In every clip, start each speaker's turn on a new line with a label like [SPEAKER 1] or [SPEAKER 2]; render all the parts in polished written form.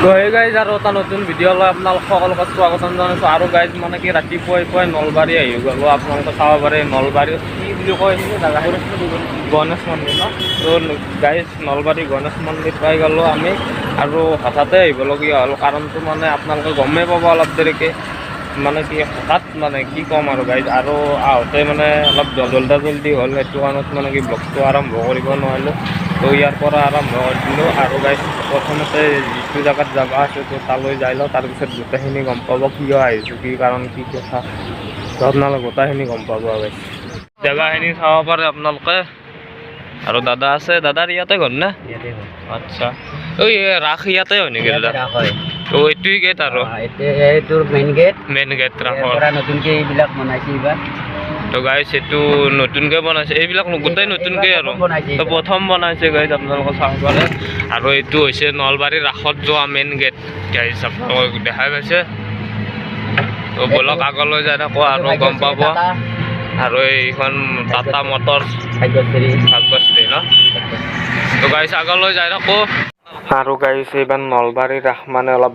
[SPEAKER 1] তো এই গাইজ আৰু এটা নতুন ভিডিঅ' লৈ আপোনালোক সকলোকে স্বাগতম জনাইছোঁ। আৰু গাইজ মানে কি ৰাতিপুৱাই নলবাৰী আহি গ'লোঁ। আপোনালোকে চাব পাৰে নলবাৰীত কি বুলি কয় জেগাখিনি গণেশ মন্দিৰ ন। তো গাইজ নলবাৰী গণেশ মন্দিৰ পাই গ'লোঁ আমি। আৰু হঠাতে আহিবলগীয়া হ'ল, কাৰণটো মানে আপোনালোকে গমেই পাব অলপ দেৰিকৈ। মানে কি হঠাৎ মানে কি ক'ম আৰু গাইজ, আৰু আহোঁতে মানে অলপ জল্দি হ'ল। সেইটো কাৰণত মানে কি ব্লগটো আৰম্ভ কৰিব নোৱাৰিলোঁ। তো ইয়াৰ পৰা আৰম্ভ কৰিছিলোঁ। আৰু গাইজ প্ৰথমতে যিটো জেগাত যাব আছে তো তালৈ যাই লওঁ, তাৰপিছত গোটেইখিনি গম পাব কিয় আহিছোঁ, কি কাৰণ, কি কথা। তো আপোনালোকে গোটেইখিনি গম পাব গাইজ। জেগাখিনি চাব পাৰে আপোনালোকে। আৰু দাদা আছে, দাদাৰ ইয়াতে ঘৰ না? আচ্ছা, ঐ ৰাস ইয়াতে হয় নেকি দাদা? তো এইটোৱে গেট আৰু
[SPEAKER 2] এইটোৰ মেইন
[SPEAKER 1] গেট ৰাসৰ
[SPEAKER 2] নতুনকৈ এইবিলাক বনাইছে এইবাৰ।
[SPEAKER 1] তো গাইজ এইটো নতুনকৈ বনাইছে, এইবিলাক গোটেই নতুনকৈ আৰু তো প্ৰথম বনাইছে গাইজ, আপোনালোকে চাব পাৰে। আৰু এইটো হৈছে নলবাৰীৰ ৰাসত যোৱা মেইন গেট গাইজ, আপোনালোকে দেখাই পাইছে। তো বলক আগলৈ যাই থাকোঁ আৰু গম পাব। আৰু এইখন টাটা মটৰ ভাগ্যশ্ৰী ন। তো গাইজ আগলৈ যাই থাকোঁ। আৰু গাইছে এইবাৰ নলবাৰীৰ ৰাস মানে অলপ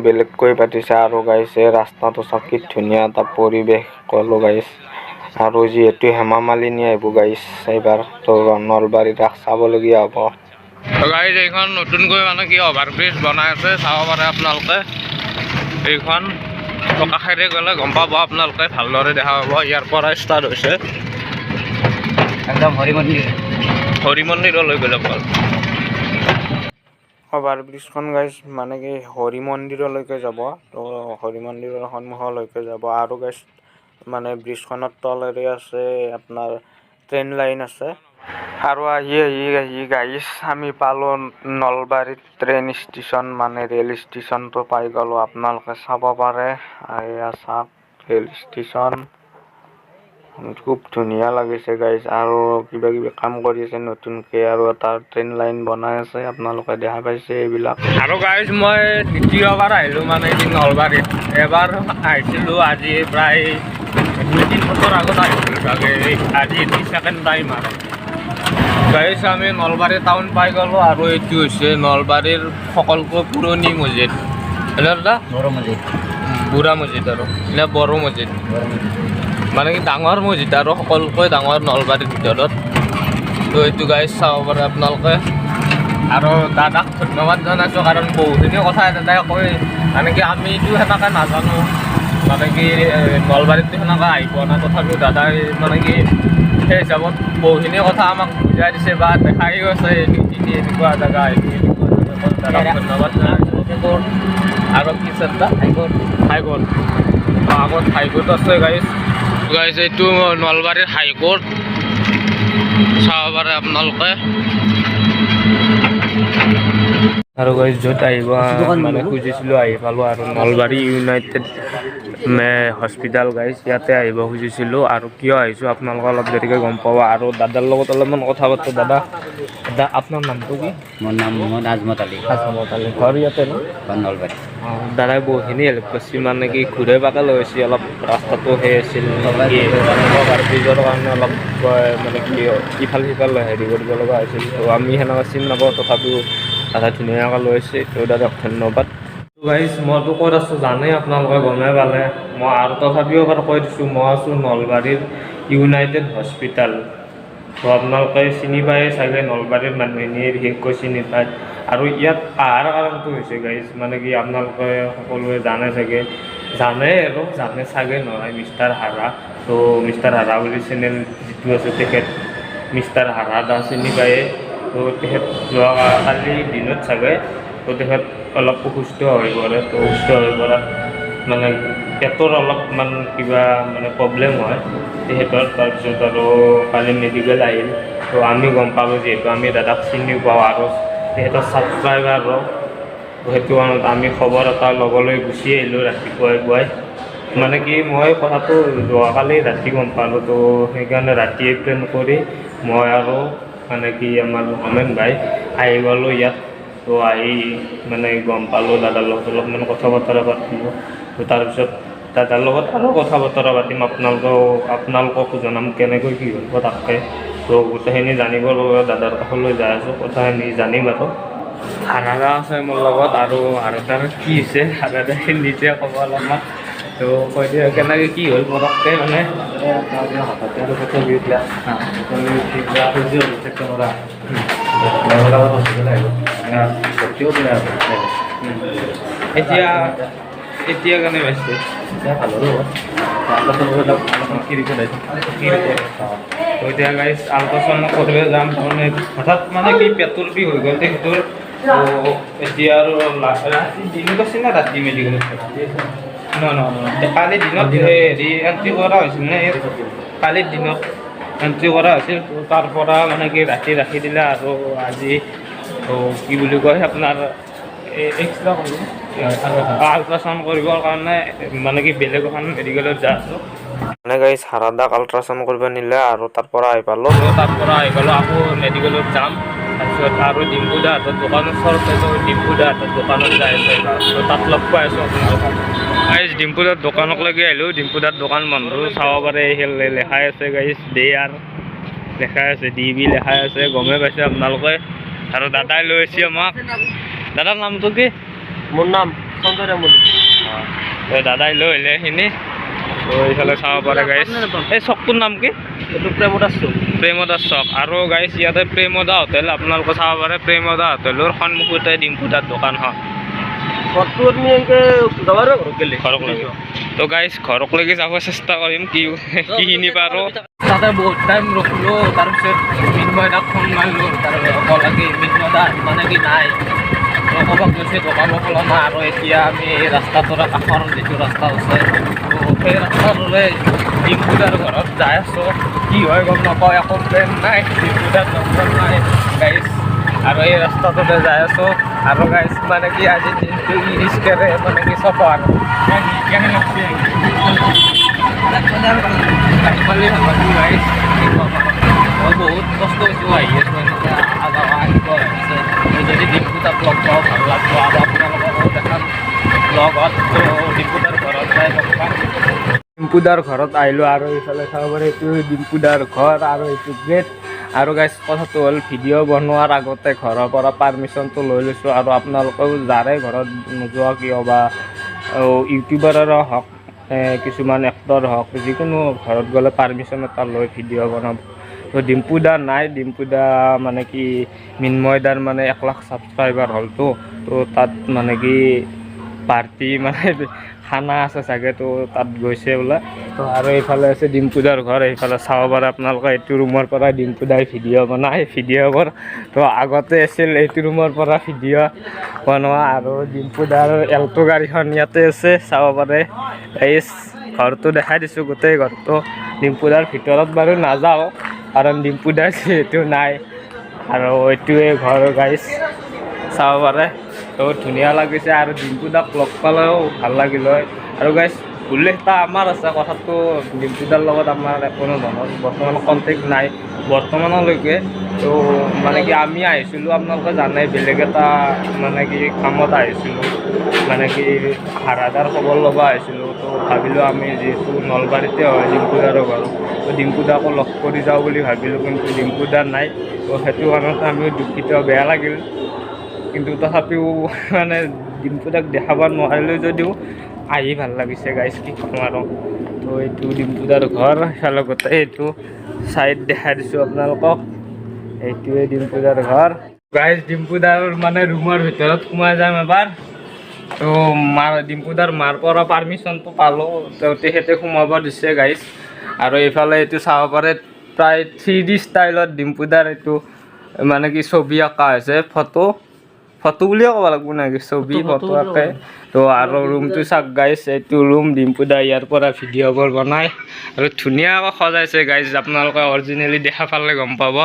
[SPEAKER 1] বেলেগকৈ পাতিছে। আৰু গাইছে ৰাস্তাটো চাওক কি ধুনীয়া এটা পৰিৱেশ ক'লোঁ গাইছ। আৰু যিহেতু হেমা মালিনী আহিব গাইছ এইবাৰ, তো নলবাৰীৰ ৰাস চাবলগীয়া হ'ব। গাইজ এইখন নতুনকৈ মানে কি অভাৰব্ৰিজ বনাই আছে, চাব পাৰে আপোনালোকে। এইখন কাষেৰে গ'লে গম পাব আপোনালোকে, ভালদৰে দেখা পাব। ইয়াৰ পৰা ষ্টাৰ্ট হৈছে
[SPEAKER 2] একদম
[SPEAKER 1] হৰি মন্দিৰলৈ গ'লে ভাল। অভাৰব্ৰিজখন গাইজ মানে কি হৰি মন্দিৰলৈকে যাব। তো হৰি মন্দিৰৰ সন্মুখলৈকে যাব। আৰু গাইজ মানে ব্ৰিজখনৰ তলেৰে আছে আপোনাৰ ট্ৰেইন লাইন আছে। আৰু আহি গাইজ আমি পালোঁ নলবাৰীত ট্ৰেইন ষ্টেচন, মানে ৰেল ষ্টেচনটো পাই গ'লোঁ। আপোনালোকে চাব পাৰে, এয়া চাওক ৰেল ষ্টেচন। খুব ধুনীয়া লাগিছে গাইজ। আৰু কিবা কিবি কাম কৰি আছে নতুনকৈ, আৰু এটা ট্ৰেইন লাইন বনাই আছে, আপোনালোকে দেখা পাইছে এইবিলাক। আৰু গাইজ মই দ্বিতীয়বাৰ আহিলোঁ মানে কি নলবাৰীত। এবাৰ আহিছিলোঁ আজি প্ৰায় 2-3 বছৰ আগত আহিছিলোঁ চাগে, আজি ছেকেণ্ড টাইম আৰু। গাইজ আমি নলবাৰী টাউন পাই গ'লোঁ। আৰু এইটো হৈছে নলবাৰীৰ সকলোতকৈ পুৰণি মছজিদ, হয়নে দাদা? বুঢ়া মছজিদ আৰু নে বড়ো মছজিদ, মানে কি ডাঙৰ মছজিদ আৰু সকলোতকৈ ডাঙৰ নলবাৰীৰ ভিতৰত। তো এইটো গাইজ চাব পাৰে আপোনালোকে। আৰু দাদাক ধন্যবাদ জনাইছোঁ, কাৰণ বহুখিনি কথা দাদাই কয়। মানে কি আমিতো সেনেকৈ নাজানো, মানে কি নলবাৰীততো সেনেকৈ আহি পোৱা নাই। তথাপিও দাদাই মানে কি সেই হিচাপত বহুখিনি কথা আমাক বুজাই দিছে বা দেখাই গৈছে, এনেকুৱা জেগা, দাদাক ধন্যবাদ জনাইছোঁ। আৰু কি আছে দাদা? হাইকোৰ্ট আগত হাইকোৰ্ট আছে গাইজ। এইটো নলবাৰীৰ হাইকোৰ্ট চাব পাৰে আপোনালোকে। আৰু গাইজ য'ত আহিব মানে খুজিছিলোঁ আহি পালোঁ। আৰু নলবাৰী ইউনাইটেড হস্পিটেল গাইজ, ইয়াতে আহিব খুজিছিলোঁ। আৰু কিয় আহিছোঁ আপোনালোকে অলপ দেৰিকৈ গম পাব। আৰু দাদাৰ লগত অলপমান কথা পাতোঁ। দাদা আপোনাৰ নামটো কি?
[SPEAKER 2] মোৰ নাম আজমত আলী।
[SPEAKER 1] ঘৰ ইয়াতে ন?
[SPEAKER 2] নলবাৰী।
[SPEAKER 1] দাদাই বহুতখিনি হেল্প কৰিছে, মানে কি ঘূৰাই পাকে লৈ গৈছে। অলপ ৰাস্তাটো সেই আছিল ব্ৰিজৰ কাৰণে অলপ মানে কি ইফাল সিফাল হেৰি কৰিব লগা হৈছিল। তো আমি সেনেকৈ চিনি নাপাওঁ, তথাপিও দাদা ধুনীয়াকৈ লৈছে। তো দাদাক ধন্যবাদ। গাইজ মইতো ক'ত আছোঁ জানেই আপোনালোকে, গমেই পালে। মই আৰু তথাপিও এবাৰ কৈ দিছোঁ, মই আছোঁ নলবাৰীৰ ইউনাইটেড হস্পিটেল। তো আপোনালোকে চিনি পায় চাগে, নলবাৰীৰ মানুহখিনিয়ে বিশেষকৈ চিনি পায়। আৰু ইয়াত অহাৰ কাৰণটো হৈছে গাইজ, মানে কি আপোনালোকে সকলোৱে জানে চাগে, জানে চাগে নহয়, মিষ্টাৰ হাৰা। তো মিষ্টাৰ হাৰা বুলি চেনেল যিটো আছে, তেখেত মিষ্টাৰ হাৰা দা চিনি পায়ে। তো তেখেত যোৱাকালি দিনত চাগে, তো তেখেত অলপ অসুস্থ হৈ পৰে। তো অসুস্থ হৈ পৰাত মানে পেটৰ অলপমান কিবা মানে প্ৰব্লেম হয় তেখেতৰ। তাৰপিছত আৰু কালি মেডিকেল আহিল। তো আমি গম পালোঁ, যিহেতু আমি দাদাক চিনি পাওঁ আৰু তেখেতৰ ছাবস্ক্ৰাইবাৰো। তো সেইটো কাৰণত আমি খবৰ এটা ল'বলৈ গুচি আহিলোঁ ৰাতিপুৱাই। মানে কি মই কথাটো যোৱাকালি ৰাতি গম পালোঁ। তো সেইকাৰণে ৰাতিয়ে প্লেন কৰি মই আৰু মানে কি আমাৰ অমেন ভাই আহি গ'লোঁ ইয়াত। তো আহি মানে গম পালোঁ, দাদাৰ লগত অলপমান কথা বতৰা পাতিলোঁ। তো তাৰপিছত দাদাৰ লগত আৰু কথা বতৰা পাতিম, আপোনালোকক জনাম কেনেকৈ কি হ'ব তাকে। তো গোটেইখিনি জানিব লগা দাদাৰ কাষলৈ যাই আছোঁ, কথাখিনি জানিম আৰু। হাৰাদা আছে মোৰ লগত আৰু হাৰাদাৰ কি হৈছে হাৰাদা নিজে ক'ব অলপমান তো কৈ দিয়ে কেনেকৈ কি হ'ল পটককৈ মানে
[SPEAKER 2] হঠাতে আৰু পেটৰ বিষ উঠিলা
[SPEAKER 1] এতিয়া এতিয়া কেনে পাইছে
[SPEAKER 2] ভাল
[SPEAKER 1] তো এতিয়া গাইজ আল্ট্ৰাচাউণ্ড কৰিব যাম তাৰমানে হঠাৎ মানে কি পেটৰ বিষ হৈ গ'ল সেইটোৰ তো এতিয়া আৰু ৰাতি দিনত আছে না ৰাতি মেডিকেলত কালি দিনত হেৰি এণ্ট্ৰি কৰা হৈছিল নে কালিৰ দিনত এণ্ট্ৰি কৰা হৈছিল তো তাৰ পৰা মানে কি ৰাতি ৰাখি দিলে আৰু আজি কি বুলি কয় আপোনাৰ এক্সট্ৰা কৰিলোঁ আল্ট্ৰাচাউণ্ড কৰিবৰ কাৰণে মানে কি বেলেগ এখন মেডিকেলত যাই আছোঁ মানে গাইজ হাৰাদাক আল্ট্ৰাচাউণ্ড কৰিব নিলে আৰু তাৰ পৰা আহি পালোঁ আকৌ মেডিকেলত যাম তাৰপিছত আৰু ডিম্পুদা হাতত দোকান ওচৰত পাইছোঁ ডিম্পুদা হাতত দোকানত যাই আছে তাত লগ পাই আছোঁ আপোনালোকক গাইজ ডিম্পুদাৰ দোকানলৈকে আহিলোঁ ডিম্পুদাৰ দোকান বন্ধ চাব পাৰে লেখাই আছে গাইজ ডে আৰ লেখাই আছে DB লেখাই আছে গমেই পাইছে আপোনালোকে আৰু দাদাই লৈ আহিছে আমাক দাদাৰ নামটো কি
[SPEAKER 2] মোৰ নাম সঞ্জয় তামুলী
[SPEAKER 1] দাদাই লৈ আহিলে সেইখিনি তো এইফালে চাব পাৰে গাইজ এই চকটোৰ নাম কি
[SPEAKER 2] এইটো প্ৰেমদাস চুক
[SPEAKER 1] প্ৰেমদাস চক আৰু গাইজ ইয়াতে প্ৰেমদা হোটেল আপোনালোকে চাব পাৰে প্ৰেমদা হোটেলৰ সন্মুখতে ডিম্পুদাৰ দোকান হয়
[SPEAKER 2] ঘৰটো আমি এনেকৈ যাবাৰ ঘৰত গ'লে
[SPEAKER 1] ঘৰকলৈকে তো গাইজ ঘৰকলৈকে যাব চেষ্টা কৰিম কিখিনি পাৰোঁ
[SPEAKER 2] তাতে বহুত টাইম ৰখিলোঁ তাৰপিছত মিন্ময়দাক ফোন মাৰিলোঁ তাৰ লাগে মিন্ময়দা মানে কি নাই ক'ৰবাত গৈছে দোকানো খোলা নাই আৰু এতিয়া আমি এই ৰাস্তাটোৰে কাষৰ যিটো ৰাস্তা আছে তো সেই ৰাস্তাটোৰে ডিম্পুদাৰ ঘৰত যাই আছোঁ কি হয় গম নাপাওঁ একো প্লেন নাই ডিম্পুদাৰ নম্বৰ নাই গাইজ আৰু এই ৰাস্তাটোতে যাই আছোঁ আৰু গাইজ মানে কি আজি দিনটো ইৰিস্কেৰে মানে কি চফৰ কেনে লাগছে মই বহুত কষ্ট হৈছোঁ আহি আছোঁ আহিব আহিছে যদি ডিম্পুদাক লগ পাওঁ ভাল লাগিব আৰু আপোনালোককো দেখাম লগত ডিম্পুদাৰ ঘৰত যাই লগ পাম ডিম্পুদাৰ ঘৰত আহিলোঁ আৰু এইফালে চাব পাৰে এইটো ডিম্পুদাৰ ঘৰ আৰু এইটো গেট আৰু গাইজ কথাটো হ'ল ভিডিঅ' বনোৱাৰ আগতে ঘৰৰ পৰা পাৰ্মিশ্যনটো লৈ লৈছোঁ আৰু আপোনালোকেও যাৰে ঘৰত নোযোৱা কিয় বা ইউটিউবাৰৰো হওক কিছুমান এক্টৰ হওক যিকোনো ঘৰত গ'লে পাৰ্মিশ্যন এটা লৈ ভিডিঅ' বনাব তো ডিম্পুদা নাই ডিম্পুদা মানে কি মিন্ময়দাৰ মানে 1 লাখ ছাবস্ক্ৰাইবাৰ হ'লতো তো তাত মানে কি পাৰ্টি মানে খানা আছে চাগে তো তাত গৈছে বোলে তো আৰু এইফালে আছে ডিম্পুদাৰ ঘৰ এইফালে চাব পাৰে আপোনালোকে এইটো ৰুমৰ পৰা ডিম্পুদাই ভিডিঅ' বনায় ভিডিঅ'বোৰ তো আগতে আছিল এইটো ৰুমৰ পৰা ভিডিঅ' বনোৱা আৰু ডিম্পুদাৰ এল্টো গাড়ীখন ইয়াতে আছে চাব পাৰে এই ঘৰটো দেখাই দিছোঁ গোটেই ঘৰটো ডিম্পুদাৰ ভিতৰত বাৰু নাযাওঁ কাৰণ ডিম্পুদাৰ যিহেতু নাই আৰু এইটোৱে ঘৰ গাইজ চাব পাৰে তো ধুনীয়া লাগিছে আৰু ডিম্পুদাক লগ পালেও ভাল লাগিল হয় আৰু গাইজ উল্লেখ এটা আমাৰ আছে কথাটো ডিম্পুদাৰ লগত আমাৰ কোনো ধৰণৰ বৰ্তমান কণ্টেক্ট নাই বৰ্তমানলৈকে তো মানে কি আমি আহিছিলোঁ আপোনালোকে জানে বেলেগ এটা মানে কি কামত আহিছিলোঁ মানে কি হাৰাদাৰ খবৰ ল'ব আহিছিলোঁ তো ভাবিলোঁ আমি যিহেতু নলবাৰীতে হয় ডিম্পুদাৰৰ ঘৰ তো ডিম্পুদাকো লগ কৰি যাওঁ বুলি ভাবিলোঁ কিন্তু ডিম্পুদা নাই তো সেইটো কাৰণত আমি দুখিত বেয়া লাগিল কিন্তু তথাপিও মানে ডিম্পুদাক দেখাব নোৱাৰিলোঁ যদিও আহি ভাল লাগিছে গাইজ কি ক'ম আৰু তো এইটো ডিম্পুদাৰ ঘৰ সেইফালে গোটেই এইটো চাইড দেখাই দিছোঁ আপোনালোকক এইটোৱে ডিম্পুদাৰ ঘৰ গাইজ ডিম্পুদাৰ মানে ৰুমৰ ভিতৰত সোমাই যাম এবাৰ তো ডিম্পুদাৰ মাৰ পৰা পাৰ্মিশ্যনটো পালোঁ তেখেতে সোমাব দিছে গাইজ আৰু এইফালে এইটো চাব পাৰে প্ৰায় 3D ষ্টাইলত ডিম্পুদাৰ এইটো মানে কি ছবি আঁকা হৈছে ফটো বুলিয়ে ক'ব লাগিব নেকি ছবি ফটো আঁকে তো আৰু ৰুমটো চাওক গাইজ এইটো ৰুম ডিম্পুদা ইয়াৰ পৰা ভিডিঅ'বোৰ বনায় আৰু ধুনীয়াকৈ সজাইছে গাইজ আপোনালোকে অৰিজিনেলি দেখা পালে গম পাব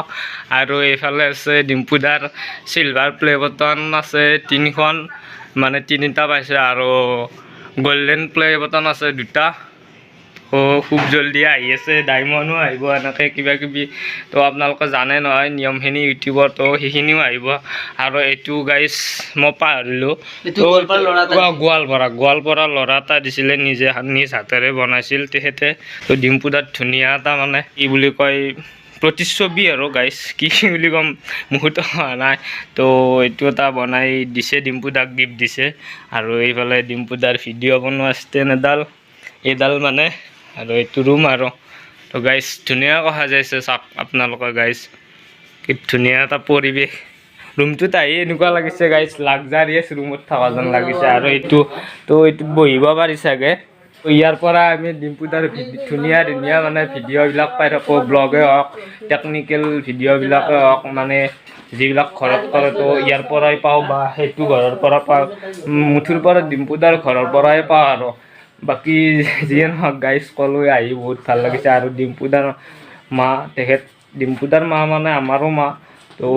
[SPEAKER 2] আৰু এইফালে আছে ডিম্পুদাৰ চিলভাৰ প্লে বটন আছে 3খন মানে 3টা পাইছে আৰু গল্ডেন প্লে বটন আছে 2টা খুব জলদি আহি আছে ডায়মণ্ডো আহিব এনেকৈ কিবা কিবি তো আপোনালোকে জানে নহয় নিয়মখিনি ইউটিউবত তো সেইখিনিও আহিব আৰু এইটো গাইজ মই পাহৰিলোঁ গোৱালপাৰা ল'ৰা এটা দিছিলে নিজ হাতেৰে বনাইছিল তেখেতে তো ডিম্পুদাত ধুনীয়া এটা মানে কি বুলি কয়
[SPEAKER 1] প্ৰতিচ্ছবি আৰু গাইছ কি বুলি ক'ম মুহূৰ্ত হোৱা নাই তো এইটো এটা বনাই দিছে ডিম্পু দাক গিফ্ট দিছে আৰু এইফালে ডিম্পু দাৰ ভিডিঅ' বনোৱা ষ্টেণ্ড এইডাল মানে আৰু এইটো ৰুম আৰু তো গাইছ ধুনীয়াকৈ সাজাইছে চাওক আপোনালোকৰ গাইছ কি ধুনীয়া এটা পৰিৱেশ ৰুমটোত আহি এনেকুৱা লাগিছে গাইছ লাক্সাৰিয়াছ ৰুমত থকা যেন লাগিছে আৰু এইটো তো এইটোত বহিব পাৰি চাগে ইয়াৰ পৰা আমি ডিম্পুদাৰ ধুনীয়া ধুনীয়া মানে ভিডিঅ'বিলাক পাই থাকোঁ ব্লগে হওক টেকনিকেল ভিডিঅ'বিলাকে হওক মানে যিবিলাক ঘৰত কৰে তো ইয়াৰ পৰাই পাওঁ বা সেইটো ঘৰৰ পৰা পাওঁ মুঠৰ পৰা ডিম্পুদাৰ ঘৰৰ পৰাই পাওঁ আৰু বাকী যিয়ে নহওক গাইজ ক'লৈ আহি বহুত ভাল লাগিছে আৰু ডিম্পুদাৰ মা ডিম্পুদাৰ মা মানে আমাৰো মা তো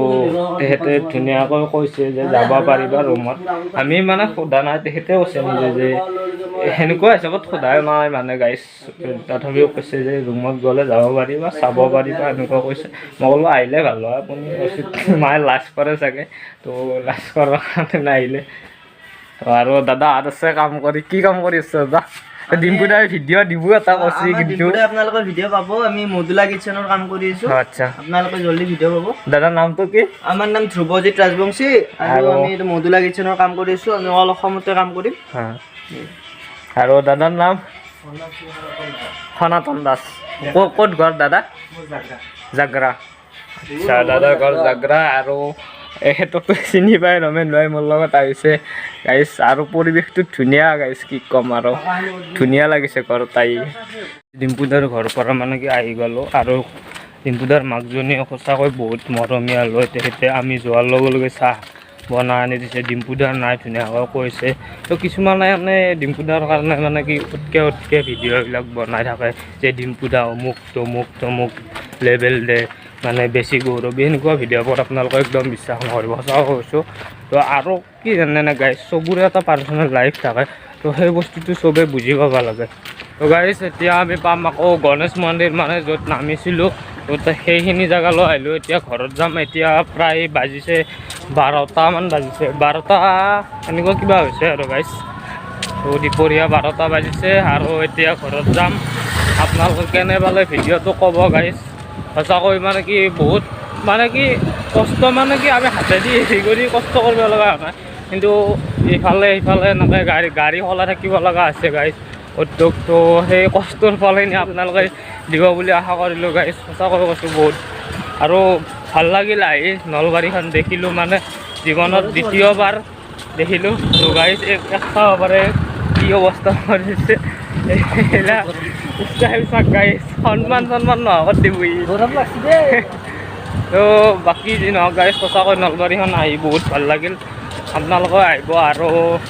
[SPEAKER 1] তেখেতে ধুনীয়াকৈ কৈছে যে যাব পাৰিবা ৰুমত আমি মানে সোধা নাই তেখেতে কৈছে নিজে যে সেনেকুৱা হিচাপত সোধাই নাই মানে গাইজ তথাপিও কৈছে যে ৰুমত গ'লে যাব পাৰিবা চাব পাৰিবা এনেকুৱা কৈছে মই ক'লো আহিলে ভাল হয় আপুনি কৈছে মায়ে লাজ কৰে চাগে তো লাজ কৰাৰ কাৰণে নাহিলে তো আৰু দাদা হাত আছে কাম কৰি কি কাম কৰি আছে দাদা ডিম্পুদাই ভিডিঅ' দিব এটা কৈছে কিন্তু
[SPEAKER 3] আপোনালোকৰ ভিডিঅ' পাব আমি মডুলা কিটচেনৰ কাম কৰি আছো
[SPEAKER 1] আচ্ছা
[SPEAKER 3] আপোনালোকে জলদি ভিডিঅ' পাব
[SPEAKER 1] দাদাৰ নামটো কি
[SPEAKER 3] আমাৰ নাম ধ্ৰুৱজিৎ ৰাজবংশী আৰু আমি এইটো মডুলা কিটচেনৰ কাম কৰি আছো আমি অল অসমতে কাম কৰিম
[SPEAKER 1] আৰু দাদাৰ নাম সনাতন দাস ক'ত ঘৰ দাদা জাগ্ৰা আচ্ছা দাদাৰ ঘৰ জাগ্ৰা আৰু এখেতকতো চিনি পাই ৰমেন ভাই মোৰ লগত আহিছে গাইছ আৰু পৰিৱেশটো ধুনীয়া গাইছ কি ক'ম আৰু ধুনীয়া লাগিছে ঘৰত আহি ডিম্পুদাৰ ঘৰৰ পৰা মানে কি আহি গ'লোঁ আৰু ডিম্পুদাৰ মাকজনীয়ে সঁচাকৈ বহুত মৰমীয়াল হয় তেখেতে আমি যোৱাৰ লগে লগে চাহ বনাই আনি দিছে ডিম্পুদাৰ নাই ধুনীয়াকৈ কৈছে তো কিছুমানে মানে ডিম্পুদাৰ কাৰণে মানে কি উৎকে ভিডিঅ'বিলাক বনাই থাকে যে ডিম্পুদা অমুক তমুক লেবেল দে মানে বেছি গৌৰৱী সেনেকুৱা ভিডিঅ'বোৰ আপোনালোকে একদম বিশ্বাস নকৰিব সঁচাকৈ কৈছোঁ তো আৰু কি জানেনে গাইজ চবৰে এটা পাৰ্চনেল লাইফ থাকে তো সেই বস্তুটো চবেই বুজি পাব লাগে তো গাইজ এতিয়া আমি পাম আকৌ গণেশ মন্দিৰ মানে য'ত নামিছিলোঁ তো সেইখিনি জেগালৈ আহিলোঁ এতিয়া ঘৰত যাম এতিয়া প্ৰায় বাজিছে 12টামান বাজিছে 12টা এনেকুৱা কিবা হৈছে আৰু গাইজ তো দুপৰীয়া 12টা বাজিছে আৰু এতিয়া ঘৰত যাম আপোনালোকে কেনে পালে ভিডিঅ'টো ক'ব গাইজ সঁচাকৈ মানে কি বহুত মানে কি কষ্ট মানে কি আমি হাতেদি হেৰি কৰি কষ্ট কৰিব লগা হোৱা নাই কিন্তু ইফালে সিফালে এনেকৈ গাড়ী সলাই থাকিব লগা হৈছে গাইজ উদ্যোগটো সেই কষ্টৰ ফলখিনি আপোনালোকে দিব বুলি আশা কৰিলোঁ গাইজ সঁচাকৈ কৈছোঁ বহুত আৰু ভাল লাগিল আহি নলবাৰীখন দেখিলোঁ মানে জীৱনত দ্বিতীয়বাৰ দেখিলোঁ তো গাইজ চাব পাৰে কি অৱস্থা কৰিছে এইবিলাক ষ্টাইল চাক গাইজ সন্মান নহওক দিবই তো বাকী যি নহওক গাইজ সঁচাকৈ নলবাৰীখন আহি বহুত ভাল লাগিল আপোনালোকে আহিব আৰু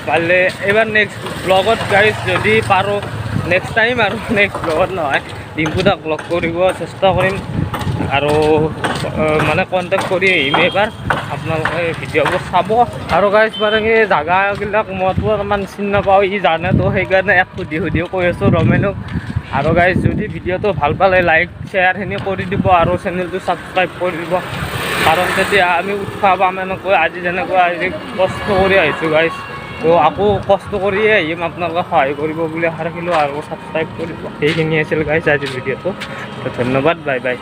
[SPEAKER 1] পাৰিলে এইবাৰ নেক্সট ব্লগত গাইজ যদি পাৰোঁ নেক্সট টাইম আৰু নেক্সট ব্লগত নহয় ডিম্পুদাক লগ কৰিব চেষ্টা কৰিম আৰু মানে কণ্টেক্ট কৰি আহিম এইবাৰ আপোনালোকে ভিডিঅ'বোৰ চাব আৰু গাইজ মানে কি জাগাবিলাক মইতো অলপমান চিনি নাপাওঁ ই জানে তো সেইকাৰণে এক সুধি কৈ আছোঁ ৰমেনক আৰু গাইজ যদি ভিডিঅ'টো ভাল পালে লাইক শ্বেয়াৰখিনি কৰি দিব আৰু চেনেলটো ছাবস্ক্ৰাইব কৰি দিব কাৰণ তেতিয়া আমি উৎসাহ পাম এনেকৈ আজি যেনেকৈ আজি কষ্ট কৰি আহিছোঁ গাইজ তো আকৌ কষ্ট কৰিয়ে আহিম আপোনালোকে সহায় কৰিব বুলি আশা ৰাখিলোঁ আৰু ছাবস্ক্ৰাইব কৰিব সেইখিনি আছিল গাইজ আজিৰ ভিডিঅ'টো তো ধন্যবাদ বাই বাই